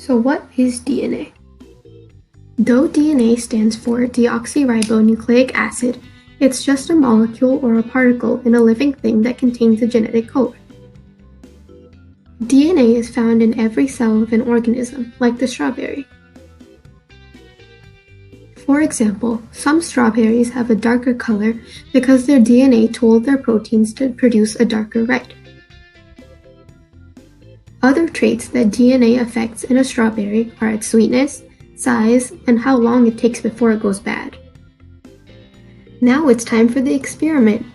So what is DNA? Though DNA stands for deoxyribonucleic acid, it's just a molecule or a particle in a living thing that contains a genetic code. DNA is found in every cell of an organism, like the strawberry. For example, some strawberries have a darker color because their DNA told their proteins to produce a darker red. Other traits that DNA affects in a strawberry are its sweetness, size, and how long it takes before it goes bad. Now it's time for the experiment.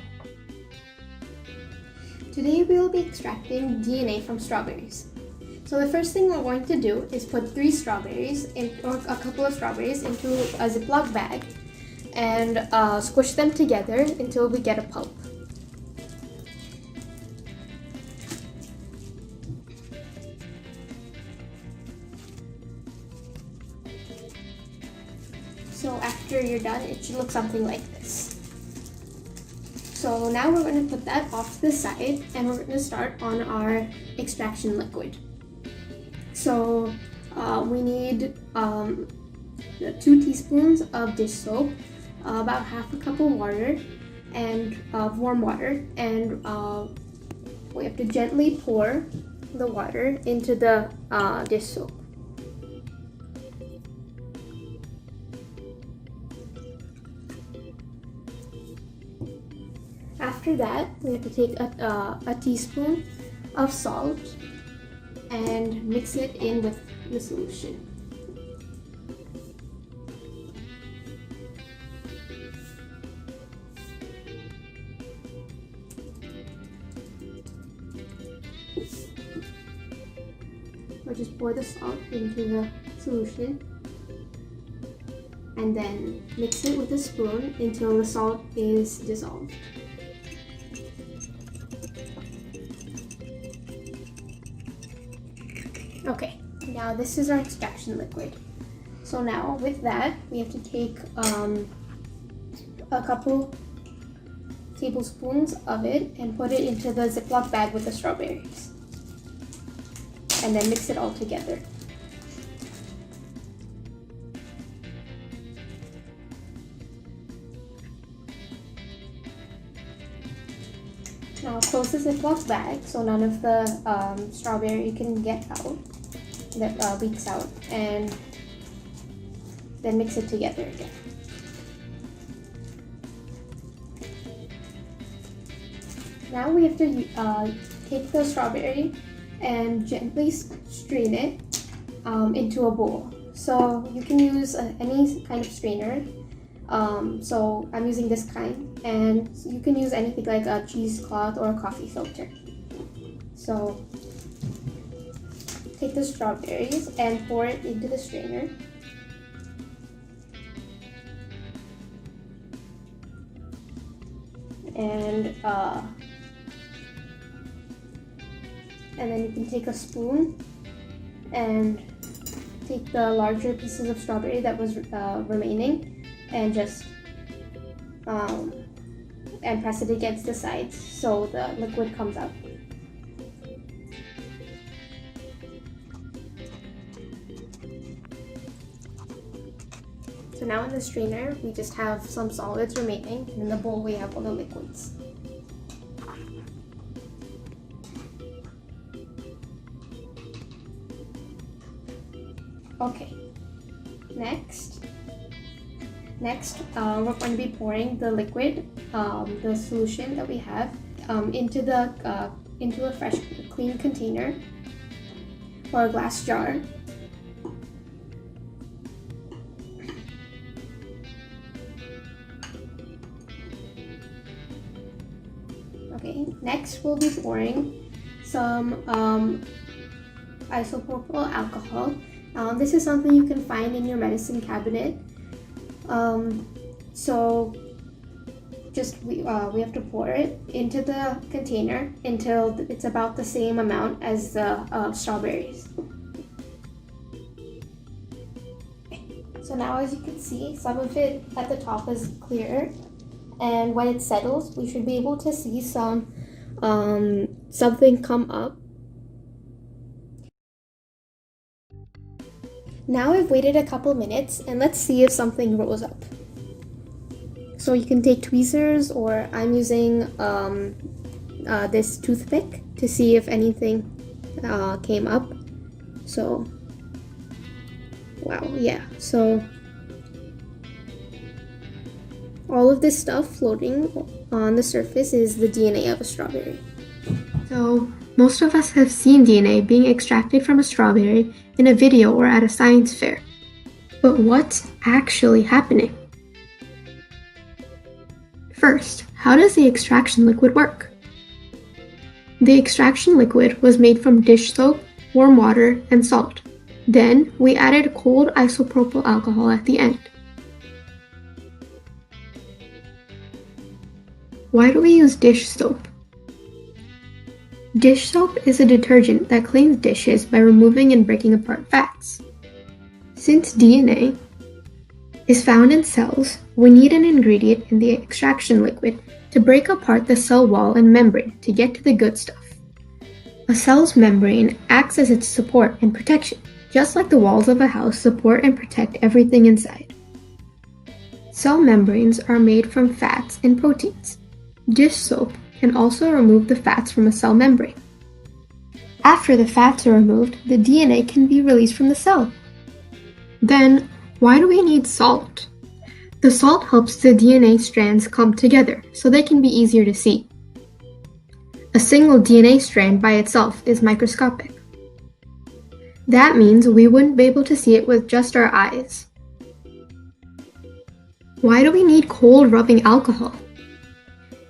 Today we will be extracting DNA from strawberries. So the first thing we're going to do is put a couple of strawberries into a Ziploc bag and squish them together until we get a pulp. So after you're done, it should look something like this. So now we're going to put that off to the side and we're going to start on our extraction liquid. So we need 2 teaspoons of dish soap, about half a cup of water, and warm water, and we have to gently pour the water into the dish soap. After that, we have to take a teaspoon of salt and mix it in with the solution. Or just pour the salt into the solution and then mix it with a spoon until the salt is dissolved. Okay, now this is our extraction liquid. So now with that, we have to take a couple tablespoons of it and put it into the Ziploc bag with the strawberries. And then mix it all together. Now close the Ziploc bag so none of the strawberry can get out, that leaks out, and then mix it together again. Now we have to take the strawberry and gently strain it into a bowl. So you can use any kind of strainer. So I'm using this kind, and you can use anything like a cheesecloth or a coffee filter. So take the strawberries and pour it into the strainer. And then you can take a spoon and take the larger pieces of strawberry that was remaining and just and press it against the sides so the liquid comes out. So now in the strainer, we just have some solids remaining, and in the bowl we have all the liquids. Okay, next we're going to be pouring the liquid, the solution that we have, into a fresh, clean container or a glass jar. Okay, next we'll be pouring some isopropyl alcohol. This is something you can find in your medicine cabinet. So just we have to pour it into the container until it's about the same amount as the strawberries. So now, as you can see, some of it at the top is clear, and when it settles, we should be able to see something come up. Now I've waited a couple minutes and let's see if something rose up. So you can take tweezers, or I'm using this toothpick to see if anything came up. So, wow, yeah. So all of this stuff floating on the surface is the DNA of a strawberry. So, most of us have seen DNA being extracted from a strawberry in a video or at a science fair. But what's actually happening? First, how does the extraction liquid work? The extraction liquid was made from dish soap, warm water, and salt. Then, we added cold isopropyl alcohol at the end. Why do we use dish soap? Dish soap is a detergent that cleans dishes by removing and breaking apart fats. Since DNA is found in cells, we need an ingredient in the extraction liquid to break apart the cell wall and membrane to get to the good stuff. A cell's membrane acts as its support and protection, just like the walls of a house support and protect everything inside. Cell membranes are made from fats and proteins. Dish soap can also remove the fats from a cell membrane. After the fats are removed, the DNA can be released from the cell. Then, why do we need salt? The salt helps the DNA strands come together so they can be easier to see. A single DNA strand by itself is microscopic. That means we wouldn't be able to see it with just our eyes. Why do we need cold rubbing alcohol?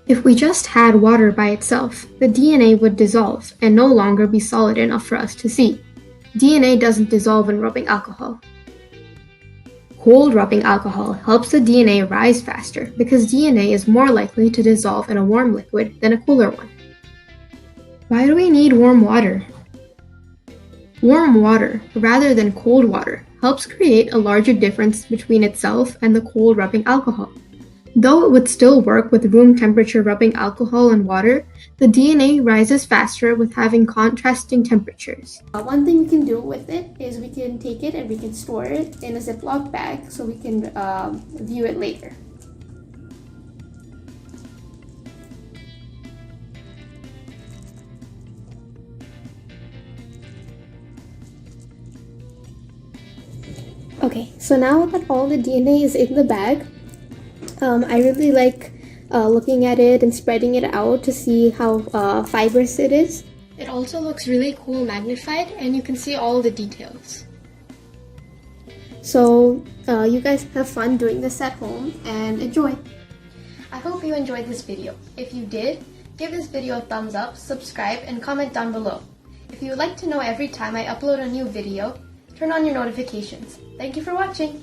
If we just had water by itself, the DNA would dissolve and no longer be solid enough for us to see. DNA doesn't dissolve in rubbing alcohol. Cold rubbing alcohol helps the DNA rise faster because DNA is more likely to dissolve in a warm liquid than a cooler one. Why do we need warm water? Warm water, rather than cold water, helps create a larger difference between itself and the cold rubbing alcohol. Though it would still work with room temperature rubbing alcohol and water, the DNA rises faster with having contrasting temperatures. One thing we can do with it is we can take it and we can store it in a Ziploc bag so we can view it later. Okay, so now that all the DNA is in the bag, I really like looking at it and spreading it out to see how fibrous it is. It also looks really cool magnified, and you can see all the details. So you guys have fun doing this at home and enjoy. I hope you enjoyed this video. If you did, give this video a thumbs up, subscribe, and comment down below. If you would like to know every time I upload a new video, turn on your notifications. Thank you for watching!